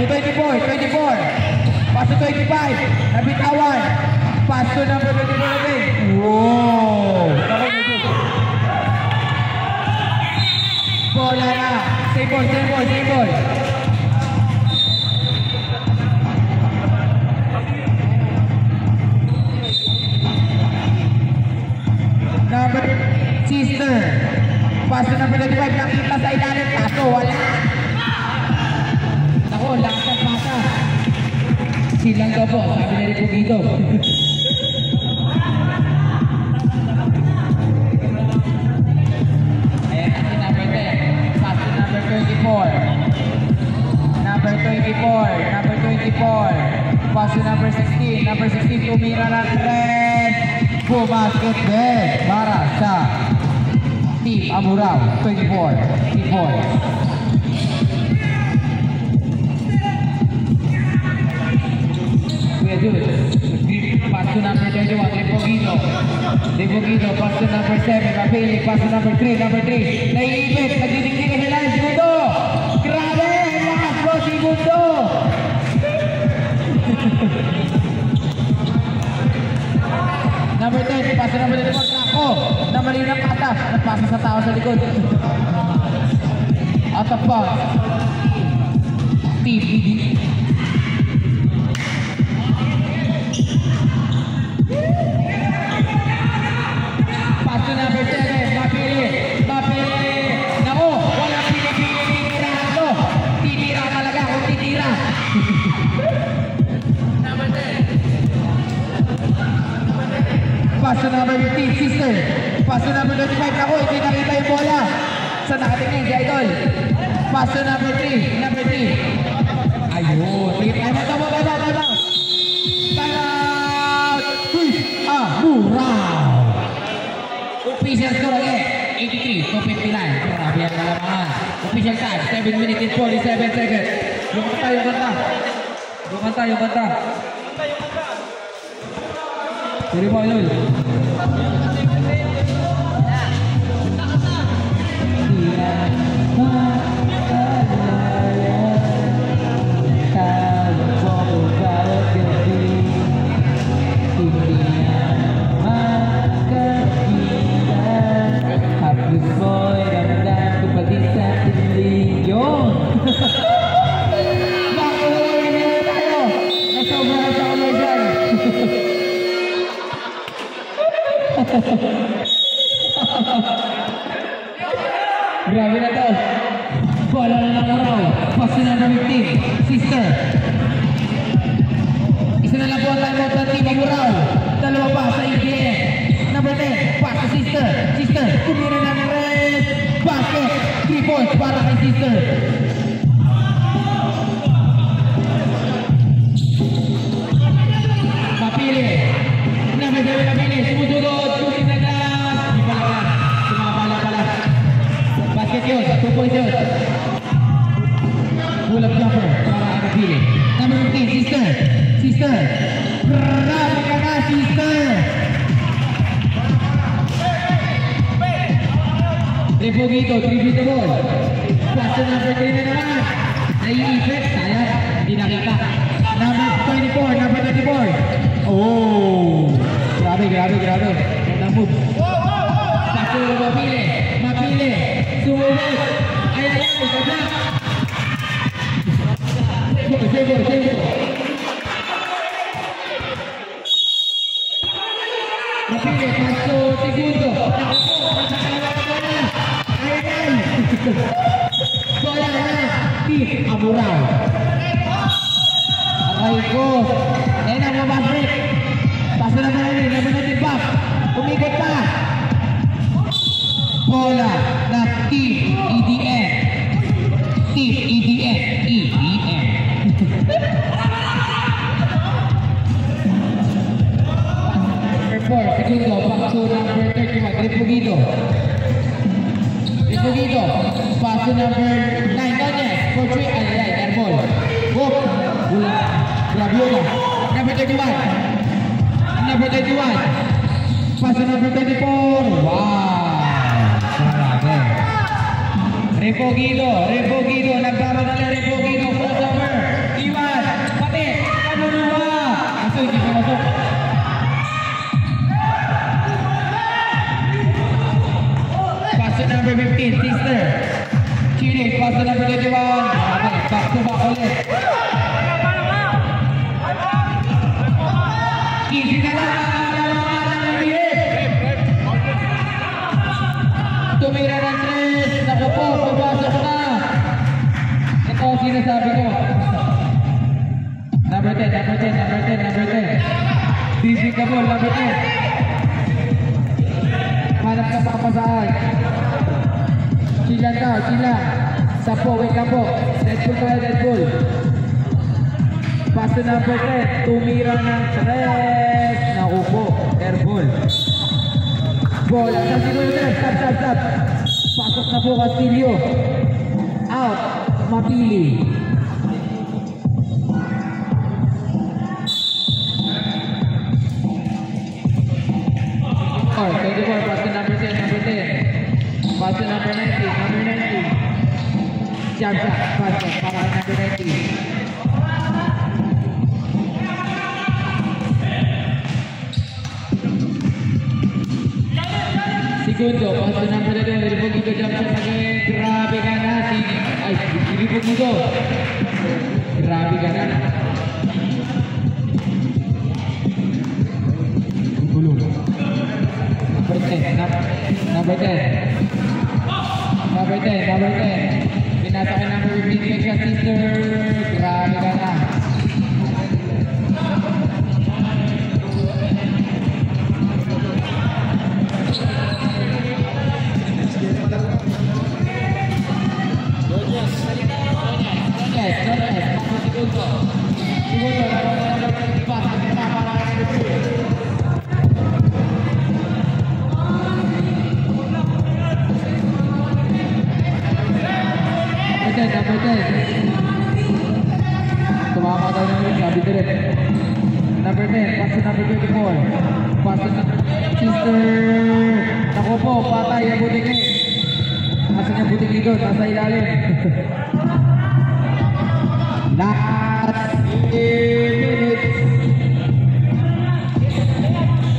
to 24, 24. Pass to 25. Nabitawan. Pass to number 24 again. Wow! Bola na. Save ball, save ball, save ball. Number Sister. Pass to number 25. Nakita sa ilalim. Kaso wala. Ako, lakas ng pasa. Silang ka po. Sabi na rin po dito. Ayan natin number 10. Pass to number 24. Number 24. Number 24. Pass to number 16. Number 16 tumira ng red. Bumasket din para sa Team Amurao. 24. Team boys. Pass to number 31, Depogito. Depogito, pass to number 7, Mapili, pass to number 3, number 3. Naiipit, nagdidikdik sila ng segundo. Grabe, lakas mo, segundo. Number 10, pass to number 34, Kako. Namali ng patas, nagpasa sa tao sa likod. Out of bounds. TPD. Pass to number 7, Mapili, Mapili. Naku, wala pinipili, tinira ito. Tinira talaga kung tinira. Number 10. Pass to number 15, Sister. Pass to number 25, naku, hindi nakita yung bola. Sa nakatingin, si Idol. Pass to number 3, number 3. Ayun, sige, time out, time out, time out, time out. Time out! Amurao! Official score again, 83 to 59. Grabe ang kalamangan. Official time, 7 minutes and 47 seconds. Yung kanta, yung kanta. Yung kanta, yung kanta. Sorry mo, Idol. Grabe na to. Bola na ng Amurao. Pass to number 15, Sister. Isa na lang po ang timeout ng Team Amurao. Dalawa pa sa EDN. Number 10, pass to Sister. Sister, kumira na ng red. Basket, 3 points para kay Sister. Mapili. Number 7, Mapili. Sumusugod. Shooting na glass. Hindi pala ka. Sumabala pala. Basket yun. 2 points yun. Pull-up jumper para kay Mapili. Number 15, Sister. Sister. Grabe ka na, Sister. Repogito, 3 to ball. Pass to number 3 na naman. Naiipit. Sayang. Hindi nakita. Number 24, number 24. Oh! Grabe, grabe, grabe. Gandang move. Pass to Mapili. Mapili. Sumunod. Ayan, ayan. Ganda. Save. Mapili. Pass to segundo. Ayan. Bola na. Team Amurao. Aray ko. Ayan ang mga break. Pass na naman ulit. Naman natin back. Umikot pa. Bola na Team EDN. Team EDN. EDN. Number 4. Segundo. Back to number 31. Repogito. Repogito. Pass to number 9. Nunez. For 3. Ayan. Airball. Walk. Bulat. Graviola. Number 31. Number 31. Pass to number 24. Wow. Grabe. Repogito. Nagkamadali Repogito. Crossover. pass to number 21. Okay, back to back ulit. Easy na lang. Tumira ng 3. Naku po, pabasok na. Ito ang sinasabi ko. Number 10. Busy ka po, number 10. Hanap ka pa saan. Sila. Sapo, wait lang po. Deadpool tayo, Deadpool. Pass to number 10. Tumira ng 3. Naku po, airball. Ball, sa sinunod. Stop. Pasok na po, Castillo. Out, mapili. Or 24, pass to number 10. Pass to number 90. Jump shot, pass to number 90. Segundo, pass to number 2. Nilipog ito, jump shot again. Grabe ka na. Ay, nilipog ito. Grabe ka na. Number 10. Pinasa ka number 15 kay sister. Grabe ka na. Number 10. Tumama daw namin, sabi direct. Number 10, pass to number 24. Pass to sister. Naku po, patay ang butik eh. Asan yung butik dito? Nasa ilalim. Last 8 minutes.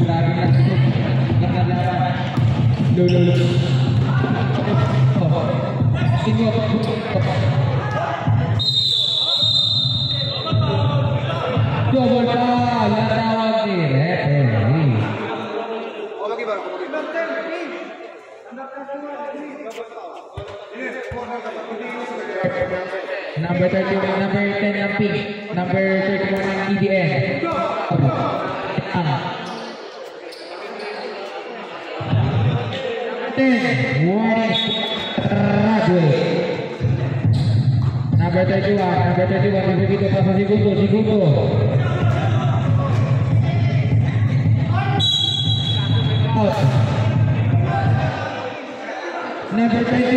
Grabe na ito. Nakalaman. Lolo. Double foul, natawag ni referee. Number 31, number 10 ng pink, number 31 ng EDN. Warning, graduate. Number 31, begitu pa sa segundo. Out. Number 31.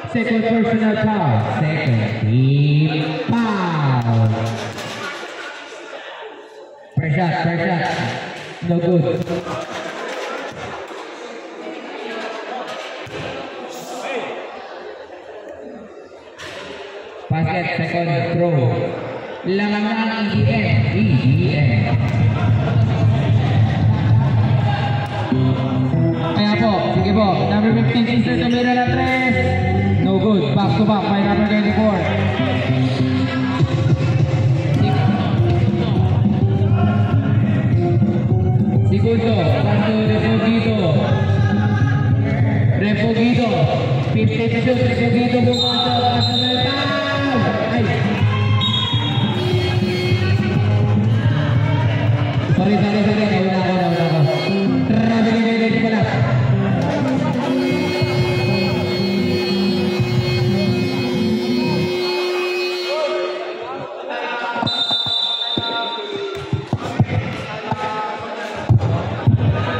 Second personal foul. Second team foul. First shot. No good. Basket, second throw. Laman ng EDN. Kaya po, sige po. Number 15, sister tumira na 3. No good. Back to back by number 24. Segundo, paso Refugido. 50 shoot, Refugido bumasok sa metal. Ay! Sorry. Nawala ako. Grabe ka pala.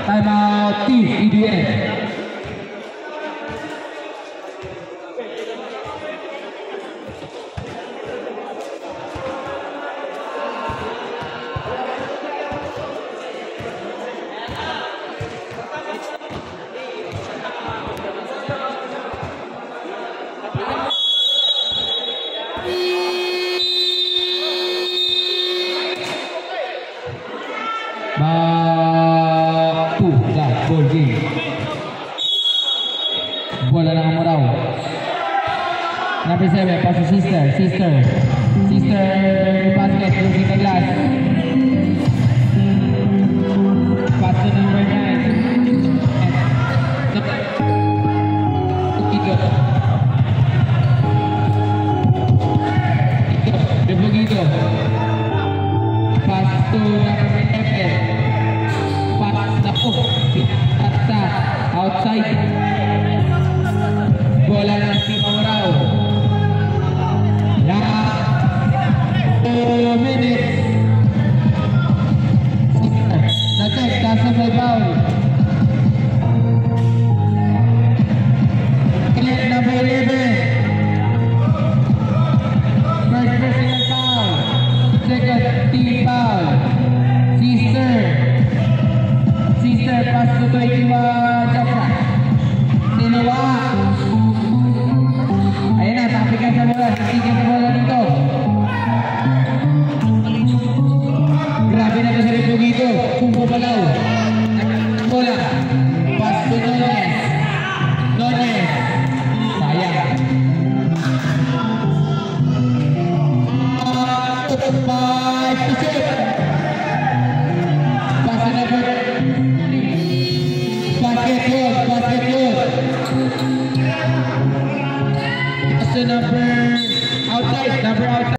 Time out, Team EDN. Back to Number 7, pass to Sister. Sister, basket, losing the glass. Pass to number 9. Rebugito. Pass to number 11. Pass na po. Pinatsa. Outside. Bola ng Team Amorao. Last 2 minutes. Na-check. Kaso may foul. Number 11. First personal foul. Second team foul. Sister pass to 21 Jafra. Tinawa. Ayan na, tapikan sa bola. Tapikan sa bola dito. Grabe na ito sa Rebugito. Pumpo palaw. Bola. Pass to Nunez. Sayang. 5 to 6. Pass to number 3. Basket load. Pass to number outside.